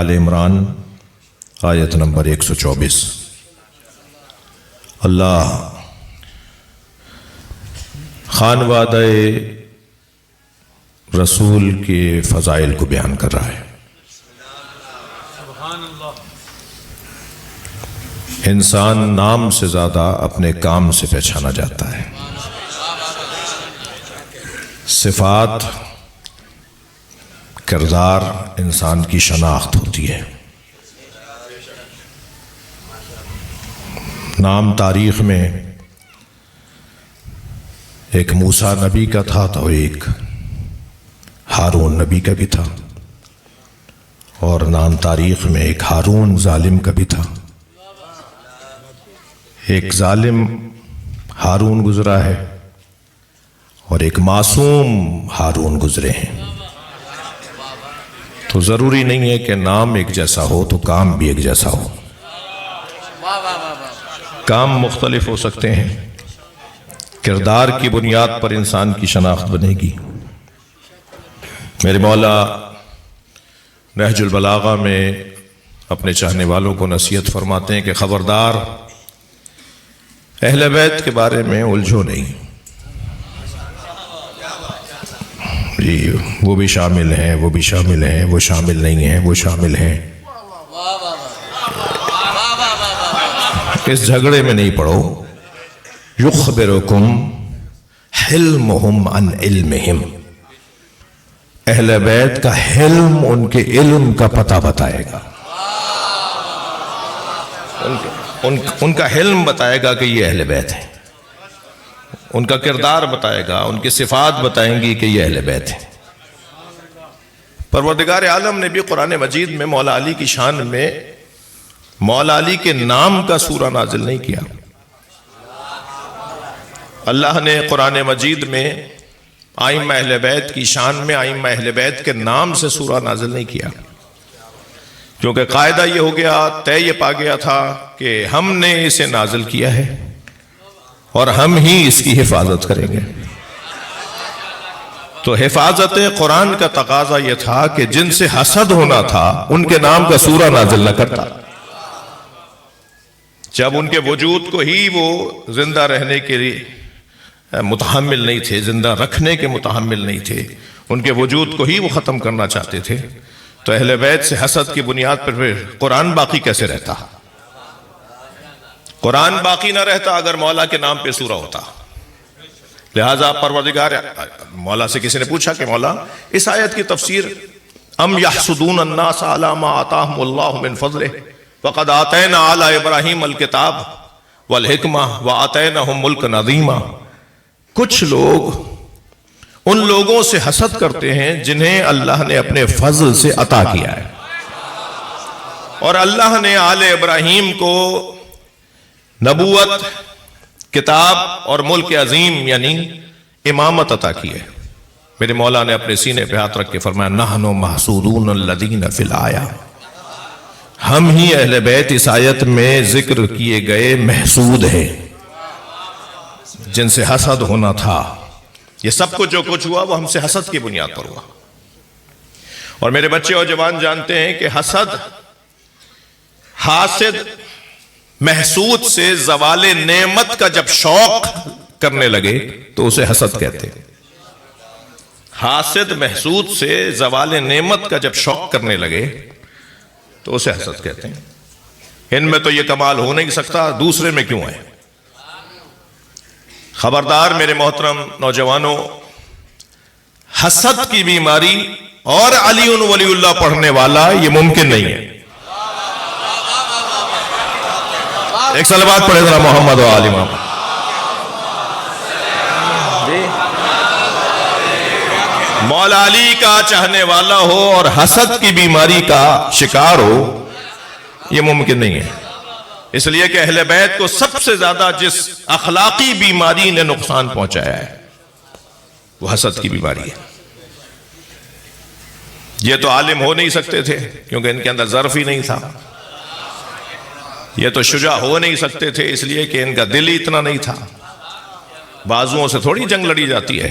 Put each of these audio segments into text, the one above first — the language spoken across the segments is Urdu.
آل عمران آیت نمبر 124۔ اللہ خانوادہ رسول کے فضائل کو بیان کر رہا ہے۔ انسان نام سے زیادہ اپنے کام سے پہچانا جاتا ہے۔ صفات، کردار انسان کی شناخت ہوتی ہے۔ نام تاریخ میں ایک موسیٰ نبی کا تھا تو ایک ہارون نبی کا بھی تھا، اور نام تاریخ میں ایک ہارون ظالم کا بھی تھا۔ ایک ظالم ہارون گزرا ہے اور ایک معصوم ہارون گزرے ہیں۔ تو ضروری نہیں ہے کہ نام ایک جیسا ہو تو کام بھی ایک جیسا ہو۔ کام مختلف ہو سکتے ہیں، کردار کی بنیاد پر انسان کی شناخت بنے گی۔ میرے مولا نہج البلاغہ میں اپنے چاہنے والوں کو نصیحت فرماتے ہیں کہ خبردار اہل بیت کے بارے میں الجھو نہیں۔ جی وہ بھی شامل ہیں، وہ بھی شامل ہیں، وہ شامل نہیں ہیں، وہ شامل ہیں۔ اس جھگڑے میں نہیں پڑو۔ یخبرکم حلمہم عن علمہم، اہل بیت کا حلم ان کے علم کا پتہ بتائے گا۔ ان کا حلم بتائے گا کہ یہ اہل بیت ہیں، ان کا کردار بتائے گا، ان کی صفات بتائیں گی کہ یہ اہل بیت ہیں۔ پروردگار عالم نے بھی قرآن مجید میں مولا علی کی شان میں مولا علی کے نام کا سورہ نازل نہیں کیا۔ اللہ نے قرآن مجید میں ائمہ اہل بیت کی شان میں ائمہ اہل بیت کے نام سے سورہ نازل نہیں کیا، کیونکہ قاعدہ یہ ہو گیا، طے یہ پا گیا تھا کہ ہم نے اسے نازل کیا ہے اور ہم ہی اس کی حفاظت کریں گے۔ تو حفاظت قرآن کا تقاضا یہ تھا کہ جن سے حسد ہونا تھا ان کے نام کا سورہ نازل نہ کرتا، جب ان کے وجود کو ہی وہ زندہ رہنے کے لیے متحمل نہیں تھے، زندہ رکھنے کے متحمل نہیں تھے، ان کے وجود کو ہی وہ ختم کرنا چاہتے تھے، تو اہل بیت سے حسد کی بنیاد پر پھر قرآن باقی کیسے رہتا؟ قرآن باقی نہ رہتا اگر مولا کے نام پہ سورہ ہوتا۔ لہٰذا پروردگار مولا سے کسی نے پوچھا کہ مولا اس آیت کی تفسیر ام یحسدون الناس علی ما آتاہم اللہ من فضلہ وقد آتینا علی ابراہیم الکتاب والحکمہ وآتیناہم ملکا عظیما، کچھ لوگ ان لوگوں سے حسد کرتے ہیں جنہیں اللہ نے اپنے فضل سے عطا کیا ہے، اور اللہ نے آل ابراہیم کو نبوت، کتاب اور ملک عظیم یعنی امامت عطا کی ہے۔ میرے مولا نے اپنے سینے پہ ہاتھ رکھ کے فرمایا نحن محسودون الذین فی الآیہ، ہم ہی اہل بیت اس آیت میں ذکر کیے گئے محسود ہیں، جن سے حسد ہونا تھا۔ یہ سب کچھ جو کچھ ہوا وہ ہم سے حسد کی بنیاد پر ہوا۔ اور میرے بچے اور جوان جانتے ہیں کہ حاسد محسود سے زوال نعمت کا جب شوق کرنے لگے تو اسے حسد کہتے ہیں۔ حاسد محسود سے زوال نعمت کا جب شوق کرنے لگے تو اسے حسد کہتے ہیں۔ ان میں تو یہ کمال ہو نہیں سکتا، دوسرے میں کیوں ہے؟ خبردار میرے محترم نوجوانوں، حسد کی بیماری اور علی ولی اللہ پڑھنے والا یہ ممکن نہیں ہے۔ ایک صلوات پڑھے ذرا محمد و آل محمد۔ مولا علی کا چاہنے والا ہو اور حسد کی بیماری کا شکار ہو، یہ ممکن نہیں ہے۔ اس لیے کہ اہل بیت کو سب سے زیادہ جس اخلاقی بیماری نے نقصان پہنچایا ہے وہ حسد کی بیماری ہے۔ یہ تو عالم ہو نہیں سکتے تھے کیونکہ ان کے اندر ظرف ہی نہیں تھا، یہ تو شجاع ہو نہیں سکتے تھے اس لیے کہ ان کا دل ہی اتنا نہیں تھا، بازوؤں سے تھوڑی جنگ لڑی جاتی ہے۔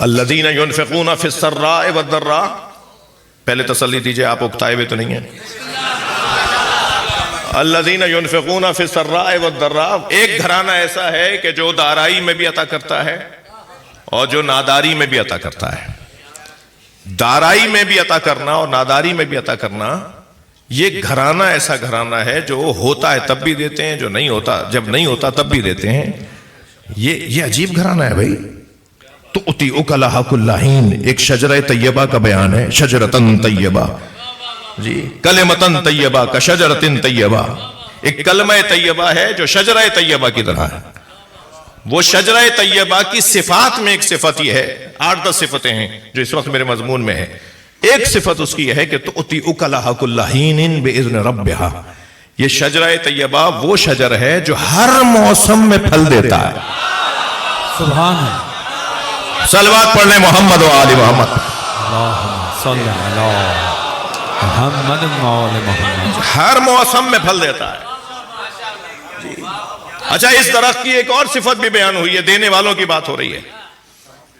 الذین ينفقون فی السراء والضراء. پہلے تسلی دیجئے، آپ اکتائے ہوئے تو نہیں ہیں. الذین ينفقون فی السراء والضراء، ایک گھرانہ ایسا ہے کہ جو دارائی میں بھی عطا کرتا ہے اور جو ناداری میں بھی عطا کرتا ہے. دارائی میں بھی عطا کرنا اور ناداری میں بھی عطا کرنا، یہ گھرانہ ایسا گھرانہ ہے جو ہوتا ہے تب بھی دیتے ہیں، جو نہیں ہوتا جب نہیں ہوتا تب بھی دیتے ہیں. یہ عجیب گھرانہ ہے بھائی. تؤتی اکلہا کل حین، ایک شجرہ طیبہ کا بیان ہے. شجرتن طیبہ، جی کلمتن طیبہ کا شجرتن طیبہ. ایک کلمہ طیبہ ہے جو شجرہ طیبہ کی طرح ہے. وہ شجرہ طیبہ کی صفات میں ایک صفت یہ ہے، 8-10 صفتیں ہیں جو اس وقت میرے مضمون میں ہے. ایک صفت اس کی یہ ہے کہ تؤتی اکلہا کل حین باذن ربہا. یہ شجرہ طیبہ وہ شجر ہے جو ہر موسم میں پھل دیتا ہے. سبحان اللہ. صلوات پڑھ لیں محمد و آل محمد. اللہم صلی علی محمد و آل محمد. ہر موسم میں پھل دیتا ہے. اچھا، اس درخت کی ایک اور صفت بھی بیان ہوئی ہے، دینے والوں کی بات ہو رہی ہے.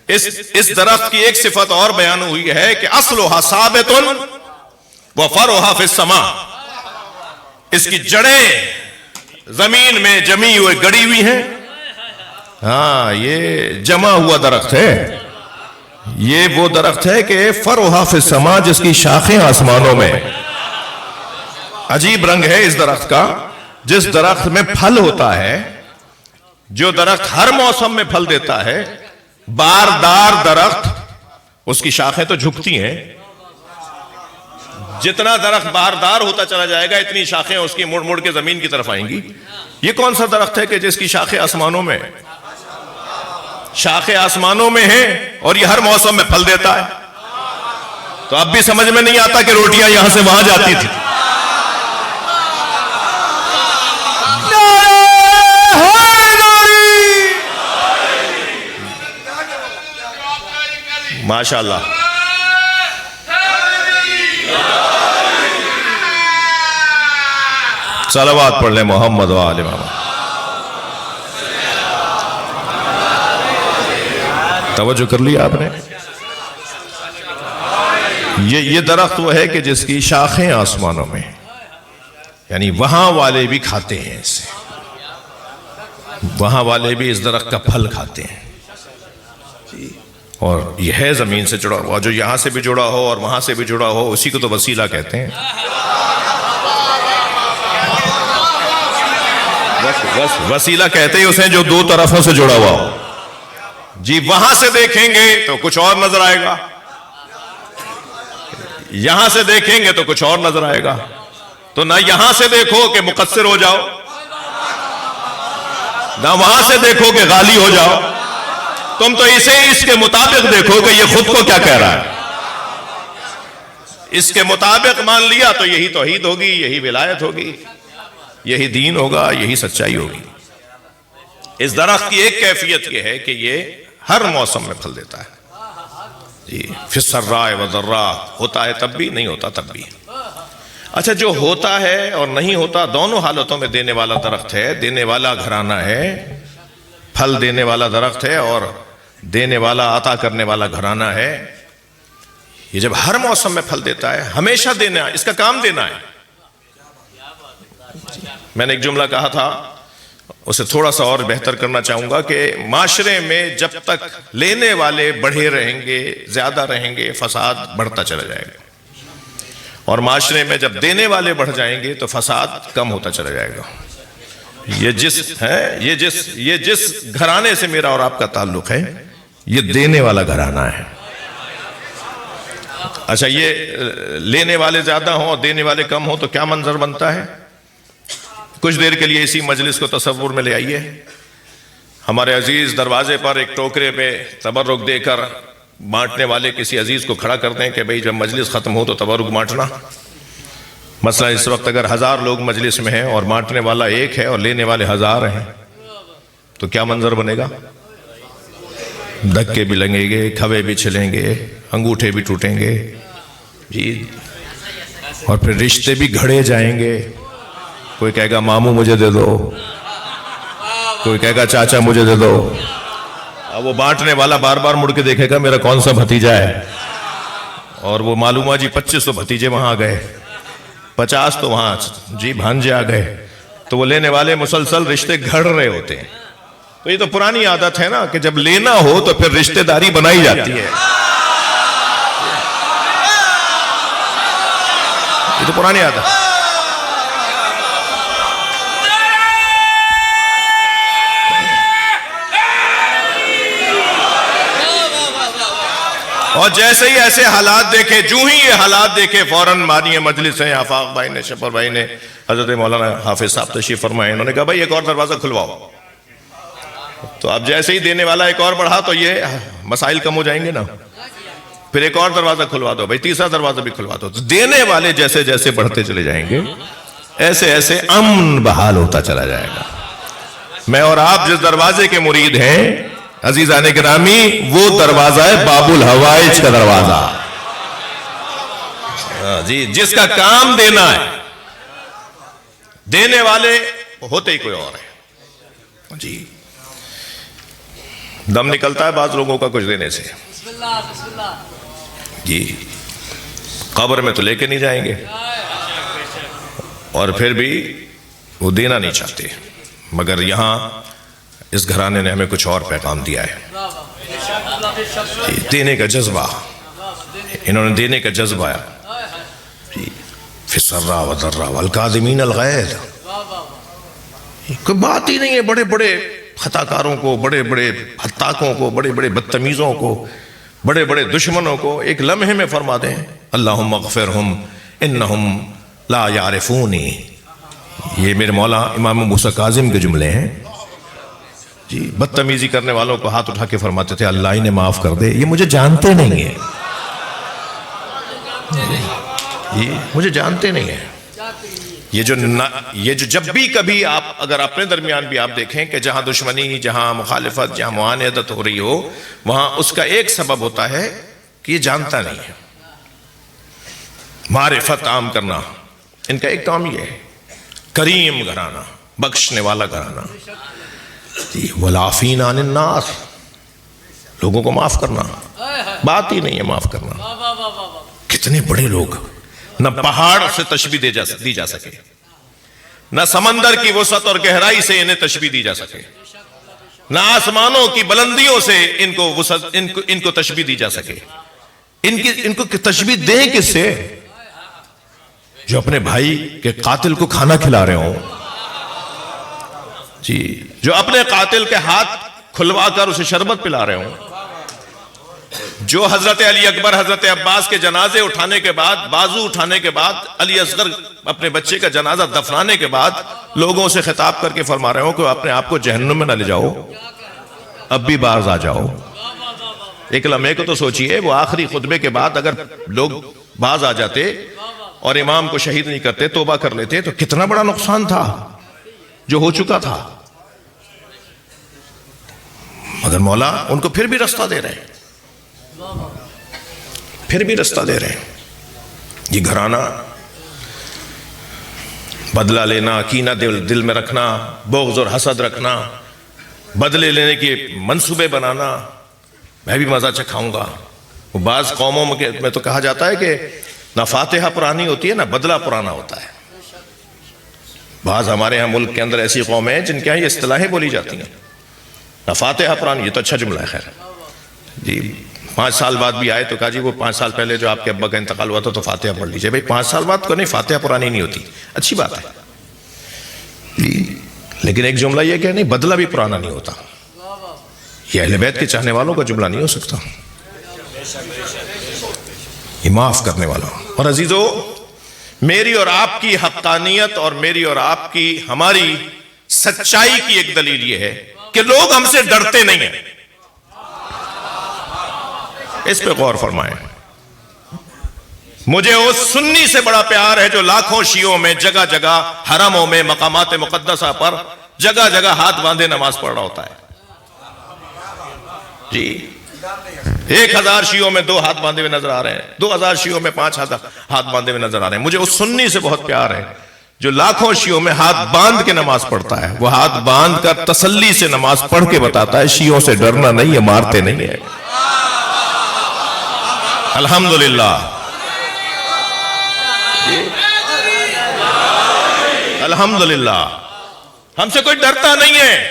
اس درخت کی ایک صفت اور بیان ہوئی ہے کہ اصلها ثابت وفرعها فی السماء. اس کی جڑیں زمین میں جمی ہوئے گڑی ہوئی ہیں. ہاں، یہ جمع ہوا درخت ہے. یہ وہ درخت ہے کہ فرعها فی السماء، جس کی شاخیں آسمانوں میں. عجیب رنگ ہے اس درخت کا. جس درخت میں پھل ہوتا ہے، جو درخت ہر موسم میں پھل دیتا ہے، باردار درخت، اس کی شاخیں تو جھکتی ہیں. جتنا درخت باردار ہوتا چلا جائے گا اتنی شاخیں اس کی مڑ مڑ کے زمین کی طرف آئیں گی. یہ کون سا درخت ہے کہ جس کی شاخیں آسمانوں میں، شاخیں آسمانوں میں ہیں اور یہ ہر موسم میں پھل دیتا ہے؟ تو اب بھی سمجھ میں نہیں آتا کہ روٹیاں یہاں سے وہاں جاتی تھی. ماشاءاللہ. صلوات پڑھ لیں محمد و آل محمد. توجہ کر لیا آپ نے؟ یہ درخت وہ ہے کہ جس کی شاخیں آسمانوں میں، یعنی وہاں والے بھی کھاتے ہیں اسے. وہاں والے بھی اس درخت کا پھل کھاتے ہیں. اور یہ ہے زمین سے جڑا ہوا. جو یہاں سے بھی جڑا ہو اور وہاں سے بھی جڑا ہو، اسی کو تو وسیلہ کہتے ہیں. وسیلہ کہتے ہیں اسے جو دو طرفوں سے جڑا ہوا ہو. جی وہاں سے دیکھیں گے تو کچھ اور نظر آئے گا، یہاں سے دیکھیں گے تو کچھ اور نظر آئے گا. تو نہ یہاں سے دیکھو کہ مقصر ہو جاؤ، نہ وہاں سے دیکھو کہ غالی ہو جاؤ. تم تو اسے اس کے مطابق دیکھو کہ یہ خود کو کیا کہہ رہا ہے. اس کے مطابق مان لیا تو یہی توحید ہوگی، یہی ولایت ہوگی، یہی دین ہوگا، یہی سچائی ہوگی. اس درخت کی ایک کیفیت یہ ہے کہ یہ ہر موسم میں پھل دیتا ہے. جی فی السراء والضراء، ہوتا ہے تب بھی، نہیں ہوتا تب بھی. اچھا، جو ہوتا ہے اور نہیں ہوتا دونوں حالتوں میں دینے والا درخت ہے، دینے والا گھرانہ ہے، پھل دینے والا درخت ہے اور دینے والا عطا کرنے والا گھرانہ ہے. یہ جب ہر موسم میں پھل دیتا ہے، ہمیشہ دینا ہے، اس کا کام دینا ہے. میں نے ایک جملہ کہا تھا، اسے تھوڑا سا اور بہتر کرنا چاہوں گا کہ معاشرے میں جب تک لینے والے بڑھے رہیں گے، زیادہ رہیں گے، فساد بڑھتا چلا جائے گا. اور معاشرے میں جب دینے والے بڑھ جائیں گے تو فساد کم ہوتا چلا جائے گا. یہ جس گھرانے سے میرا اور آپ کا تعلق ہے، یہ دینے والا گھرانہ ہے. اچھا، یہ لینے والے زیادہ ہوں اور دینے والے کم ہوں تو کیا منظر بنتا ہے؟ کچھ دیر کے لیے اسی مجلس کو تصور میں لے آئیے. ہمارے عزیز دروازے پر ایک ٹوکرے پہ تبرک دے کر بانٹنے والے کسی عزیز کو کھڑا کر دیں کہ بھئی جب مجلس ختم ہو تو تبرک بانٹنا. مثلا اس وقت اگر 1000 لوگ مجلس میں ہیں اور بانٹنے والا ایک ہے اور لینے والے 1000 ہیں تو کیا منظر بنے گا؟ دھکے بھی لگیں گے، کھوے بھی چھلیں گے، انگوٹھے بھی ٹوٹیں گے جی، اور پھر رشتے بھی گھڑے جائیں گے. کوئی کہے گا ماموں مجھے دے دو، کوئی کہے گا چاچا مجھے دے دو. اب وہ بانٹنے والا بار بار مڑ کے دیکھے گا میرا کون سا بھتیجا ہے، اور وہ معلوم ہوا جی 25 بھتیجے وہاں آ گئے، 50 تو وہاں جی بھانجے آ گئے، تو وہ لینے والے مسلسل رشتے گھڑ رہے ہوتے ہیں۔ تو یہ تو پرانی عادت ہے نا کہ جب لینا ہو تو پھر رشتہ داری بنائی جاتی ہے، یہ تو پرانی عادت۔ اور جیسے ہی ایسے حالات دیکھے، جو ہی یہ حالات دیکھے، فوراً مانی مجلس ہیں آفاق بھائی نے، شفر بھائی نے، حضرت مولانا حافظ صاحب تشریف فرمائے، انہوں نے کہا بھائی ایک اور دروازہ کھلواؤ۔ تو اب جیسے ہی دینے والا ایک اور بڑھا تو یہ مسائل کم ہو جائیں گے نا، پھر ایک اور دروازہ کھلوا دو بھائی، تیسرا دروازہ بھی کھلوا دو۔ تو دینے والے جیسے جیسے بڑھتے چلے جائیں گے، ایسے ایسے امن بحال ہوتا چلا جائے گا۔ میں اور آپ جس دروازے کے مرید ہیں عزیزان گرامی، وہ دروازہ ہے باب الحوائج کا دروازہ، جی، جس کا کام دینا ہے، دینے والے ہوتے ہی کوئی اور ہے جی۔ دم نکلتا ہے بعض لوگوں کا کچھ دینے سے جی، قبر میں تو لے کے نہیں جائیں گے، اور پھر بھی وہ دینا نہیں چاہتے، مگر یہاں اس گھرانے نے ہمیں کچھ اور پیغام دیا ہے، دینے کا جذبہ، انہوں نے دینے کا جذبہ فی السراء والضراء والکاظمین الغیظ۔ کوئی بات ہی نہیں ہے بڑے بڑے خطا کاروں کو، بڑے بڑے ہتاکوں کو، بڑے بڑے بدتمیزوں کو، بڑے بڑے دشمنوں کو ایک لمحے میں فرما دیں اللہم اغفرہم انہم لا یعرفونی۔ یہ میرے مولا امام موسیٰ کاظم کے جملے ہیں جی۔ بدتمیزی کرنے والوں کو ہاتھ اٹھا کے فرماتے تھے اللہ انہیں معاف کر دے، یہ مجھے جانتے نہیں ہیں، یہ مجھے جانتے نہیں ہیں۔ یہ جو جب بھی کبھی آپ اگر اپنے درمیان بھی آپ دیکھیں کہ جہاں دشمنی، جہاں مخالفت، جہاں معاندت ہو رہی ہو، وہاں اس کا ایک سبب ہوتا ہے کہ یہ جانتا نہیں ہے۔ معرفت عام کرنا ان کا ایک کام یہ ہے، کریم گھرانہ، بخشنے والا گھرانہ، والعافین عن الناس، لوگوں کو معاف کرنا، بات ہی نہیں ہے معاف کرنا۔ کتنے بڑے لوگ، نہ پہاڑ سے تشبیہ دی جا سکے، نہ سمندر کی وسعت اور گہرائی سے انہیں تشبیہ دی جا سکے، نہ آسمانوں کی بلندیوں سے ان کو تشبیہ دی جا سکے۔ ان کو تشبیہ دیں کس سے؟ جو اپنے بھائی کے قاتل کو کھانا کھلا رہے ہوں جی، جو اپنے قاتل کے ہاتھ کھلوا کر اسے شربت پلا رہے ہوں، جو حضرت علی اکبر، حضرت عباس کے جنازے اٹھانے کے بعد، بازو اٹھانے کے بعد، علی اصغر اپنے بچے کا جنازہ دفنانے کے بعد لوگوں سے خطاب کر کے فرما رہے ہوں کہ اپنے آپ کو جہنم میں نہ لے جاؤ، اب بھی باز آ جاؤ۔ ایک لمحے کو تو سوچئے، وہ آخری خطبے کے بعد اگر لوگ باز آ جاتے اور امام کو شہید نہیں کرتے، توبہ کر لیتے، تو کتنا بڑا نقصان تھا جو ہو چکا تھا۔ مگر مولا ان کو پھر بھی رستہ دے رہے ہیں، پھر بھی رستہ دے رہے ہیں۔ یہ گھرانہ بدلہ لینا، کینہ دل میں رکھنا، بغض اور حسد رکھنا، بدلے لینے کے منصوبے بنانا، میں بھی مزہ چکھاؤں گا۔ وہ بعض قوموں میں تو کہا جاتا ہے کہ نہ فاتحہ پرانی ہوتی ہے نہ بدلہ پرانا ہوتا ہے۔ بعض ہمارے ہاں ملک کے اندر ایسی قومیں ہیں جن کے ہاں یہ اصطلاحیں بولی جاتی ہیں، نہ فاتحہ پرانی، یہ تو اچھا جملہ ہے خیر جی۔ 5 سال بعد بھی آئے تو کہا جی وہ 5 سال پہلے جو آپ کے ابا کا انتقال ہوا تھا تو فاتحہ پڑھ لیجئے۔ بھئی 5 سال بعد کو نہیں، فاتحہ پرانی نہیں ہوتی، اچھی بات ہے جی، لیکن ایک جملہ یہ کہ نہیں بدلہ بھی پرانا نہیں ہوتا۔ یہ اہل بیت کے چاہنے والوں کا جملہ نہیں ہو سکتا، یہ معاف کرنے والا۔ اور عزیزو، میری اور آپ کی حقانیت اور میری اور آپ کی ہماری سچائی کی ایک دلیل یہ ہے کہ لوگ ہم سے ڈرتے نہیں ہیں۔ اس پہ غور فرمائیں۔ مجھے اس سنی سے بڑا پیار ہے جو لاکھوں شیعوں میں جگہ جگہ حرموں میں مقامات مقدسہ پر جگہ جگہ ہاتھ باندھے نماز پڑھ رہا ہوتا ہے جی۔ 1000 شیعوں میں 2 ہاتھ باندھے ہوئے نظر آ رہے ہیں، 2000 شیعوں میں 5 ہاتھ باندھے ہوئے نظر آ رہے ہیں۔ مجھے اس سنی سے بہت پیار ہے جو لاکھوں شیعوں میں ہاتھ باندھ کے نماز پڑھتا ہے، وہ ہاتھ باندھ کر تسلی سے نماز پڑھ کے بتاتا ہے شیعوں سے ڈرنا نہیں ہے، مارتے نہیں ہے۔ الحمدللہ، الحمدللہ، ہم سے کوئی ڈرتا نہیں ہے،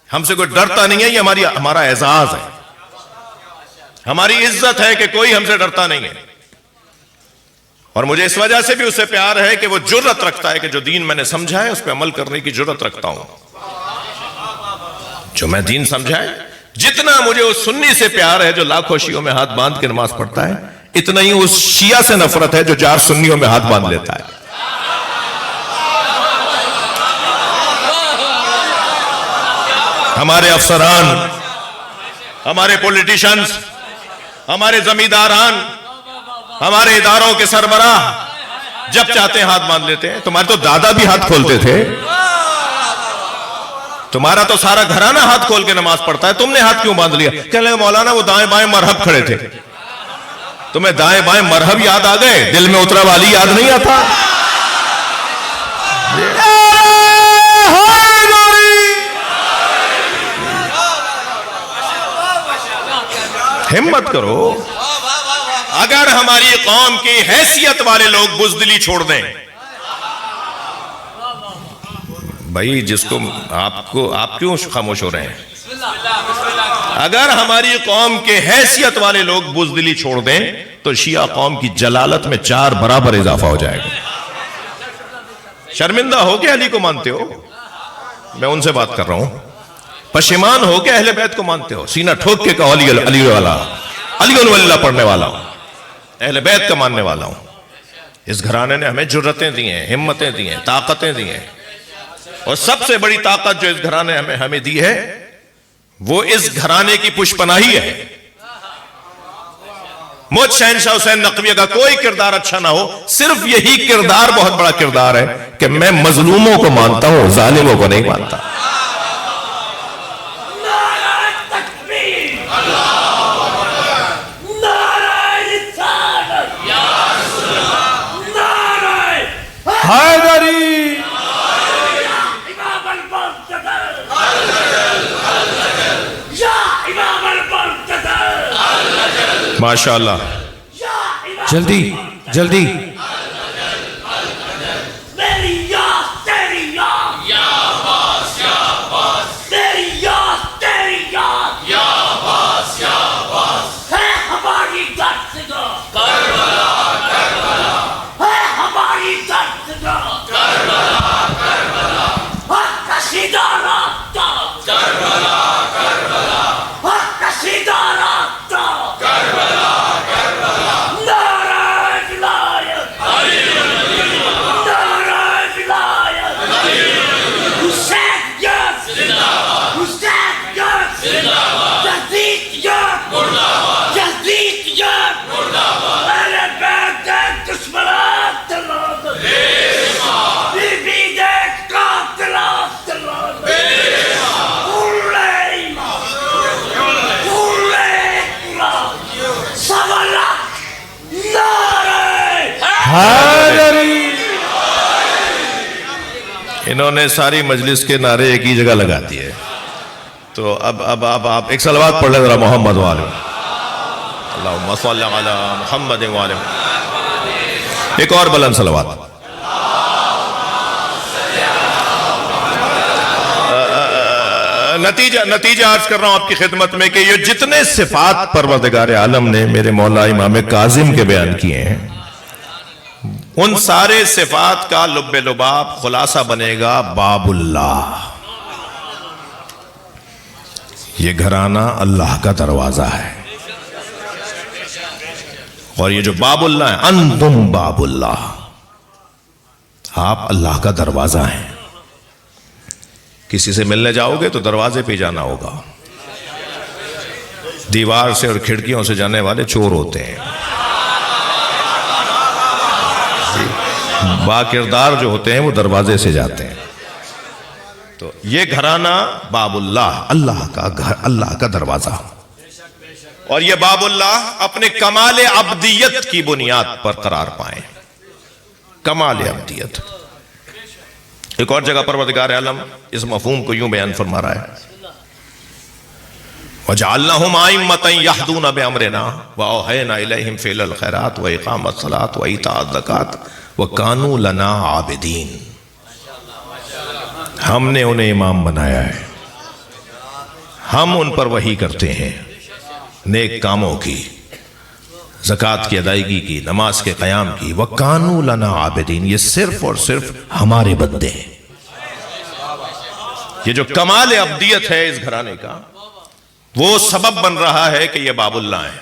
ہم سے کوئی ڈرتا نہیں ہے، یہ ہمارا اعزاز ہے، ہماری عزت ہے کہ کوئی ہم سے ڈرتا نہیں ہے۔ اور مجھے اس وجہ سے بھی اس سے پیار ہے کہ وہ جرت رکھتا ہے کہ جو دین میں نے سمجھا ہے اس پہ عمل کرنے کی جرت رکھتا ہوں۔ جو میں دین سمجھا ہے، جتنا مجھے اس سنی سے پیار ہے جو لاکھوں شیعوں میں ہاتھ باندھ کے نماز پڑھتا ہے، اتنا ہی اس شیعہ سے نفرت ہے جو 4 سنیوں میں ہاتھ باندھ لیتا ہے۔ ہمارے افسران، ہمارے پولیٹیشنز، ہمارے زمینداران، ہمارے اداروں کے سربراہ جب چاہتے ہیں ہاتھ باندھ لیتے ہیں۔ تمہارے تو دادا بھی ہاتھ کھولتے تھے، تمہارا تو سارا گھرانہ ہاتھ کھول کے نماز پڑھتا ہے، تم نے ہاتھ کیوں باندھ لیا؟ کہنے لگے مولانا وہ دائیں بائیں مرہب کھڑے تھے۔ تمہیں دائیں بائیں مرہب یاد آ گئے، دل میں اترا والی یاد نہیں آتا؟ ہمت کرو، اگر ہماری قوم کی حیثیت والے لوگ بزدلی چھوڑ دیں، بھائی جس کو آپ کیوں خاموش ہو رہے ہیں؟ اگر ہماری قوم کے حیثیت والے لوگ بزدلی چھوڑ دیں تو شیعہ قوم کی جلالت میں 4 برابر اضافہ ہو جائے گا۔ شرمندہ ہو کے علی کو مانتے ہو، میں ان سے بات کر رہا ہوں، پشیمان ہو کے اہل بیت کو مانتے ہو، سینہ ٹھوک کے کہو علی والا، علی ولی اللہ پڑھنے والا ہوں، اہل بیت کا ماننے والا ہوں۔ اس گھرانے نے ہمیں جرتیں دی ہیں، ہمتیں دی ہیں، طاقتیں دی ہیں، اور سب سے بڑی طاقت جو اس گھرانے نے ہمیں دی ہے وہ اس گھرانے کی پشپناہی ہے۔ مجھ شہنشاہ حسین نقوی کا کوئی کردار اچھا نہ ہو، صرف یہی کردار بہت بڑا کردار ہے کہ میں مظلوموں کو مانتا ہوں، ظالموں کو نہیں مانتا۔ ماشاءاللہ، جلدی جلدی، انہوں نے ساری مجلس کے نعرے ایک ہی جگہ لگا دیے، تو اب آپ ایک صلوات پڑھ لیں ذرا محمد والے، اللہم صلی علی محمد والے، ایک اور بلند صلوات۔ نتیجہ عرض کر رہا ہوں آپ کی خدمت میں کہ یہ جتنے صفات پروردگار عالم نے میرے مولا امام کاظم کے بیان کیے ہیں، ان سارے صفات کا لب لباب خلاصہ بنے گا باب اللہ۔ یہ گھرانہ اللہ کا دروازہ ہے، اور یہ جو باب اللہ ہے، انتم باب اللہ، آپ اللہ کا دروازہ ہیں۔ کسی سے ملنے جاؤ گے تو دروازے پہ جانا ہوگا، دیوار سے اور کھڑکیوں سے جانے والے چور ہوتے ہیں، با کردار جو ہوتے ہیں وہ دروازے سے جاتے ہیں۔ تو یہ گھرانہ باب اللہ، اللہ کا گھر، اللہ کا دروازہ، اور یہ باب اللہ اپنے کمال عبدیت کی بنیاد پر قرار پائیں۔ کمال عبدیت. ایک اور جگہ پروردگار عالم اس مفہوم کو یوں بیان فرما رہا ہے وَجَعَلْنَهُمْ أَئِمَّةً يَهْدُونَ بِأَمْرِنَا وَأَوْحَيْنَا إِلَيْهِمْ فِعْلَ الْخَيْرَاتِ وَإِقَامَ الصَّلَاةِ وَإِيتَاءَ الزَّكَاةِ وَكَانُوا لَنَا عَابِدِينَ. ہم نے انہیں امام بنایا ہے, ہم ان پر وحی کرتے ہیں نیک کاموں کی, زکوٰۃ کی ادائیگی کی, نماز کے قیام کی. وَكَانُوا لَنَا عَابِدِينَ, یہ صرف اور صرف ہمارے بندے ہیں. یہ جو کمال عبدیت ہے اس گھرانے کا, وہ سبب بن رہا ہے کہ یہ باب اللہ ہیں.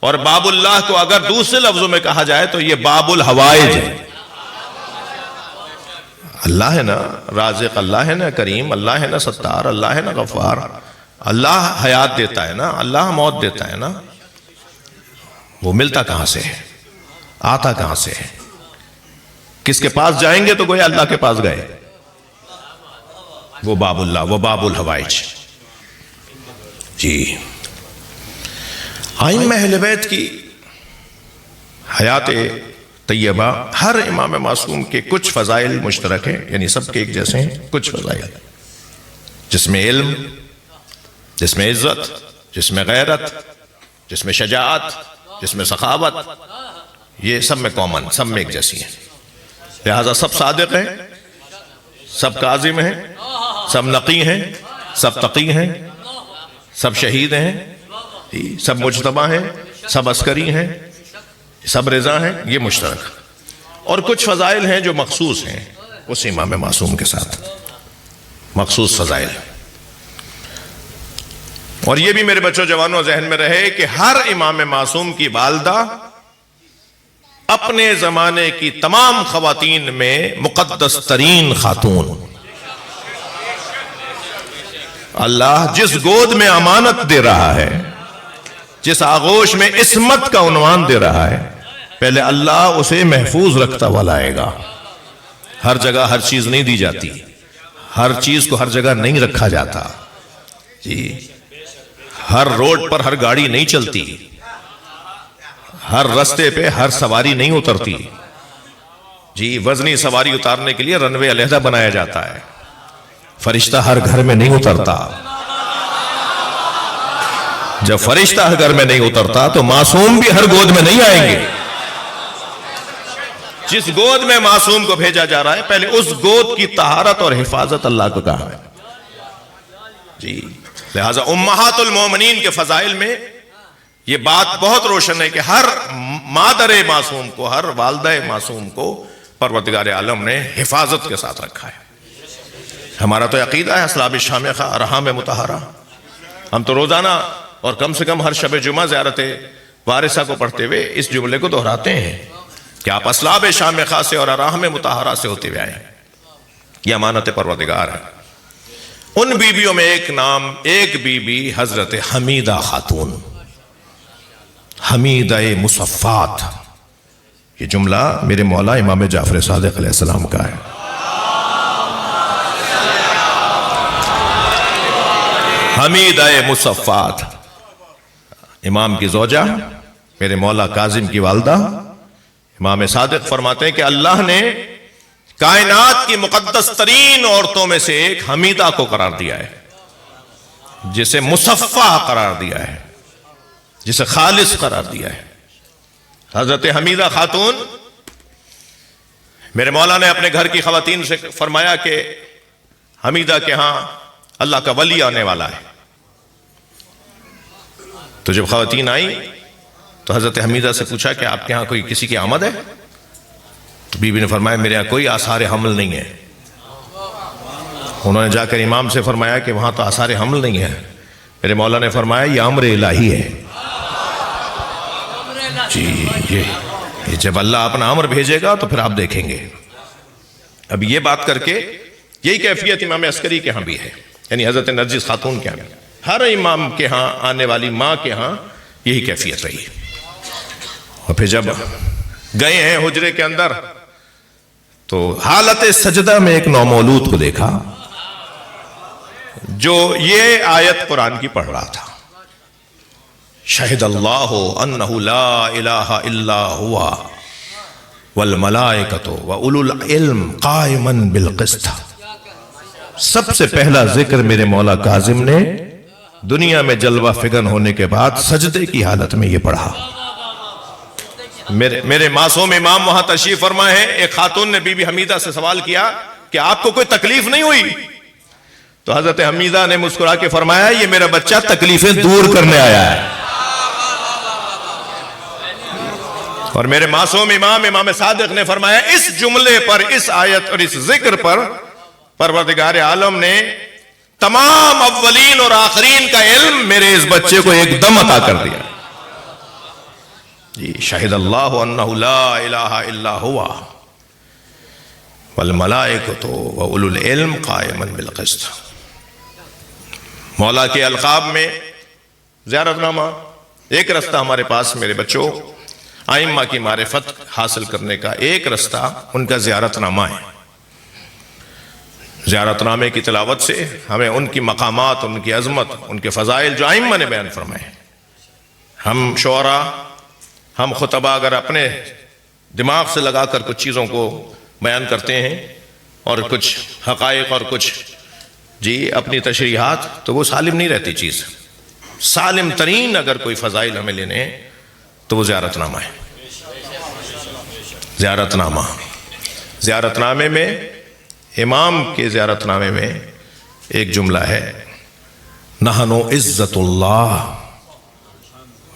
اور باب اللہ کو اگر دوسرے لفظوں میں کہا جائے تو یہ باب الحوائج ہے. اللہ ہے نا رازق, اللہ ہے نا کریم, اللہ ہے نا ستار, اللہ ہے نا غفار. اللہ حیات دیتا ہے نا, اللہ موت دیتا ہے نا. وہ ملتا کہاں سے ہے, آتا کہاں سے ہے؟ کس کے پاس جائیں گے تو گویا اللہ کے پاس گئے. وہ باب اللہ, وہ باب الحوائج. جی, ائمہ اہل بیت کی حیات طیبہ, ہر امام معصوم کے کچھ فضائل مشترک ہیں, یعنی سب کے ایک جیسے ہیں. کچھ فضائل جس میں علم, جس میں عزت, جس میں غیرت, جس میں شجاعت, جس میں سخاوت, یہ سب میں کامن, سب میں ایک جیسی ہیں. لہذا سب صادق ہیں, سب کاظم ہیں, سب نقی ہیں, سب تقی ہیں, سب شہید ہیں, سب مجتبی ہیں, سب عسکری ہیں, سب رضا ہیں. یہ مشترک. اور کچھ فضائل ہیں جو مخصوص ہیں اس امام معصوم کے ساتھ, مخصوص فضائل. اور یہ بھی میرے بچوں جوانوں ذہن میں رہے کہ ہر امام معصوم کی والدہ اپنے زمانے کی تمام خواتین میں مقدس ترین خاتون. اللہ جس گود میں امانت دے رہا ہے, جس آغوش میں عصمت کا عنوان دے رہا ہے, پہلے اللہ اسے محفوظ رکھتا ہوا لائے گا. ہر جگہ ہر چیز نہیں دی جاتی, ہر چیز کو ہر جگہ نہیں رکھا جاتا. جی, ہر روڈ پر ہر گاڑی نہیں چلتی, ہر رستے پہ ہر سواری نہیں اترتی. جی, وزنی سواری اتارنے کے لیے رن وے علیحدہ بنایا جاتا ہے. فرشتہ ہر گھر میں نہیں اترتا. جب فرشتہ ہر گھر میں نہیں اترتا تو معصوم بھی ہر گود میں نہیں آئیں گے. جس گود میں معصوم کو بھیجا جا رہا ہے, پہلے اس گود کی طہارت اور حفاظت اللہ کو کہا ہے. جی, لہذا امہات المومنین کے فضائل میں یہ بات بہت روشن ہے کہ ہر مادر معصوم کو, ہر والدہ معصوم کو پروردگار عالم نے حفاظت کے ساتھ رکھا ہے. ہمارا تو عقیدہ ہے اسلاب شامخہ ارحام مطہرہ. ہم تو روزانہ اور کم سے کم ہر شب جمعہ زیارت وارثہ کو پڑھتے ہوئے اس جملے کو دہراتے ہیں کہ آپ اسلاب شامخہ سے اور ارحام مطہرہ سے ہوتے ہوئے آئے ہیں. یہ امانت پروردگار ہے. ان بیویوں میں ایک بیوی حضرت حمیدہ خاتون, حمیدہ مصفات. یہ جملہ میرے مولا امام جعفر صادق علیہ السلام کا ہے. حمیدہ مصفات, امام کی زوجہ, میرے مولا کاظم کی والدہ. امام صادق فرماتے ہیں کہ اللہ نے کائنات کی مقدس ترین عورتوں میں سے ایک حمیدہ کو قرار دیا ہے, جسے مصفہ قرار دیا ہے, جسے خالص قرار دیا ہے. حضرت حمیدہ خاتون, میرے مولا نے اپنے گھر کی خواتین سے فرمایا کہ حمیدہ کے ہاں اللہ کا ولی آنے والا ہے. تو جب خواتین آئیں تو حضرت حمیدہ سے پوچھا کہ آپ کے ہاں کوئی کسی کی آمد ہے؟ تو بی بی نے فرمایا میرے ہاں کوئی آثار حمل نہیں ہے. انہوں نے جا کر امام سے فرمایا کہ وہاں تو آثار حمل نہیں ہے. میرے مولا نے فرمایا یہ امر الہی ہے. جی, یہ جب اللہ اپنا امر بھیجے گا تو پھر آپ دیکھیں گے. اب یہ بات کر کے یہی کیفیت امام عسکری کے ہاں بھی ہے, یعنی حضرت نرجس خاتون کے ہاں, ہر امام کے ہاں آنے والی ماں کے ہاں یہی کیفیت رہی. اور پھر جب گئے ہیں حجرے کے اندر تو حالت سجدہ میں ایک نومولود کو دیکھا جو یہ آیت قرآن کی پڑھ رہا تھا, شہد اللہ انہ لا الہ الا ہوا والملائکۃ وأولو العلم قائما بالقسط. سب سے پہلا ذکر میرے مولا کاظم نے دنیا میں جلوہ فگن ہونے کے بعد سجدے کی حالت میں یہ پڑھا. میرے معصوم امام وہاں تشریف فرما ہے. ایک خاتون نے بی بی حمیدہ سے سوال کیا کہ آپ کو کوئی تکلیف نہیں ہوئی؟ تو حضرت حمیدہ نے مسکرا کے فرمایا یہ میرا بچہ تکلیفیں دور کرنے آیا ہے. اور میرے معصوم امام صادق نے فرمایا اس جملے پر، اس آیت اور اس ذکر پر پروردگار عالم نے تمام اولین اور آخرین کا علم میرے اس بچے کو ایک دم عطا کر دیا. جی شہد اللہ انہ لا الہ الا ہوا والملائکۃ واولو العلم قائما بالقسط. مولا کے القاب میں زیارت نامہ ایک رستہ ہمارے پاس میرے بچوں ائمہ کی معرفت حاصل کرنے کا ایک رستہ ان کا زیارت نامہ ہے. زیارت نامے کی تلاوت سے ہمیں ان کی مقامات، ان کی عظمت، ان کے فضائل جو ائمہ نے بیان فرمائے. ہم شعراء، ہم خطبہ اگر اپنے دماغ سے لگا کر کچھ چیزوں کو بیان کرتے ہیں اور کچھ حقائق اور کچھ اپنی تشریحات، تو وہ سالم نہیں رہتی چیز. سالم ترین اگر کوئی فضائل ہمیں لینے ہیں تو وہ زیارت نامہ ہے. زیارت نامہ، زیارت نامے میں امام کے زیارت نامے میں ایک جملہ ہے نحن عزت اللہ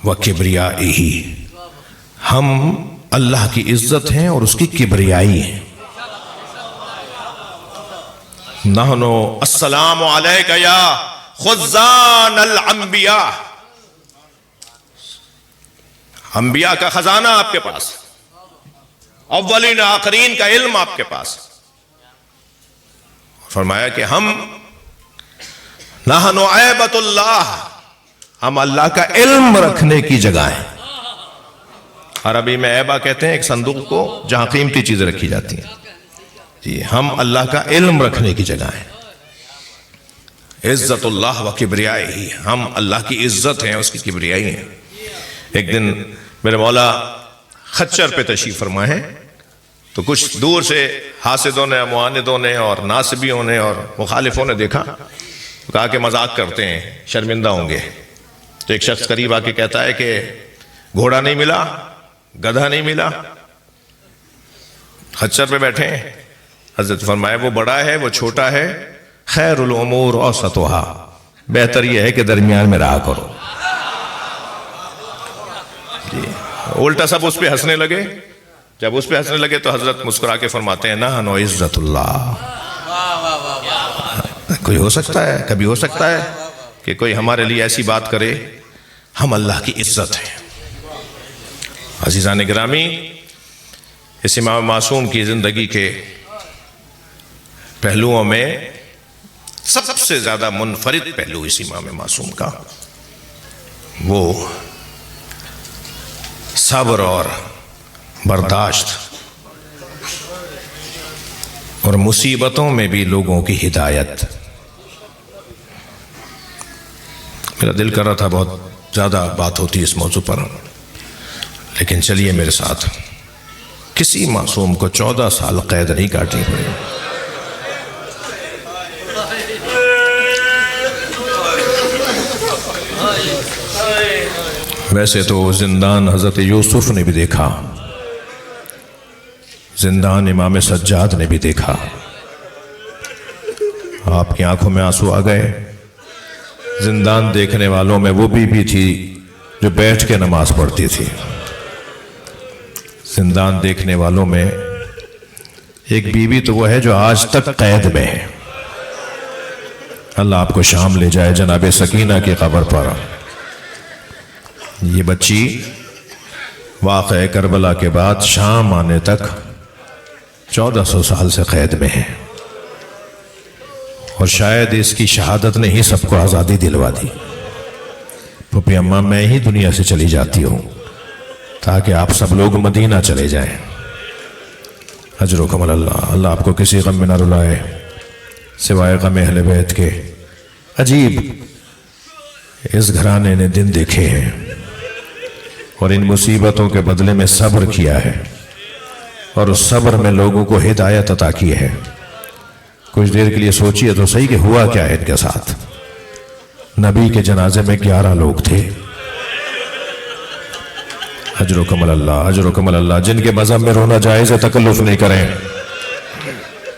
و کبریائہ. ہم اللہ کی عزت ہیں اور اس کی کبریائی ہیں. نحن السلام علیک یا خزان الانبیاء. انبیاء کا خزانہ آپ کے پاس، اولین آخرین کا علم آپ کے پاس. فرمایا کہ ہم نحن عیبۃ اللہ، ہم اللہ کا علم رکھنے کی جگہ ہیں. عربی میں عیبہ کہتے ہیں ایک صندوق کو جہاں قیمتی چیزیں رکھی جاتی ہیں. جی ہم اللہ کا علم رکھنے کی جگہ ہیں. عزت اللہ و کبریائی، ہم اللہ کی عزت ہیں، اس کی کبریائی ہیں. ایک دن میرے مولا خچر پہ تشریف فرما ہے تو کچھ دور سے حاسدوں نے، معاندوں نے اور ناصبیوں نے اور مخالفوں نے دیکھا، کہا کہ مذاق کرتے ہیں، شرمندہ ہوں گے. تو ایک شخص قریب آ کے کہتا ہے کہ گھوڑا نہیں ملا، گدھا نہیں ملا، خچر پہ بیٹھے ہیں. حضرت فرمایا وہ بڑا ہے، وہ چھوٹا ہے، خیر الامور اوسطھا، بہتر یہ ہے کہ درمیان میں رہا کرو. الٹا سب اس پہ ہنسنے لگے. جب اس پہ ہنسنے لگے تو حضرت مسکرا کے فرماتے ہیں نحن عزت اللہ. کوئی ہو سکتا ہے، کبھی ہو سکتا ہے کہ کوئی ہمارے لیے ایسی بات کرے؟ ہم اللہ کی عزت ہیں. عزیزان گرامی، اس امام معصوم کی زندگی کے پہلوؤں میں سب سے زیادہ منفرد پہلو اس امام معصوم کا وہ صبر اور برداشت اور مصیبتوں میں بھی لوگوں کی ہدایت. میرا دل کر رہا تھا بہت زیادہ بات ہوتی اس موضوع پر، لیکن چلیے میرے ساتھ. کسی معصوم کو 14 سال قید نہیں کاٹنی پڑی. ویسے تو زندان حضرت یوسف نے بھی دیکھا، زندان امام سجاد نے بھی دیکھا. آپ کی آنکھوں میں آنسو آ گئے. زندان دیکھنے والوں میں وہ بی بی تھی جو بیٹھ کے نماز پڑھتی تھی. زندان دیکھنے والوں میں ایک بی بی تو وہ ہے جو آج تک قید میں ہے. اللہ آپ کو شام لے جائے جناب سکینہ کی قبر پر. یہ بچی واقعہ کربلا کے بعد شام آنے تک 1400 سال سے قید میں ہے، اور شاید اس کی شہادت نے ہی سب کو آزادی دلوا دی. پھوپھی اماں میں ہی دنیا سے چلی جاتی ہوں تاکہ آپ سب لوگ مدینہ چلے جائیں. اجرکم اللہ. اللہ آپ کو کسی غم میں نہ رلائے سوائے غم اہل بیت کے. عجیب اس گھرانے نے دن دیکھے ہیں اور ان مصیبتوں کے بدلے میں صبر کیا ہے. اور اس صبر میں لوگوں کو ہدایت عطا کی ہے. کچھ دیر کے لیے سوچئے تو صحیح کہ ہوا کیا ہے ان کے ساتھ. نبی کے جنازے میں 11 لوگ تھے. اجرکم اللہ، اجرکم اللہ. جن کے مذہب میں رونا جائز ہے تکلف نہیں کریں.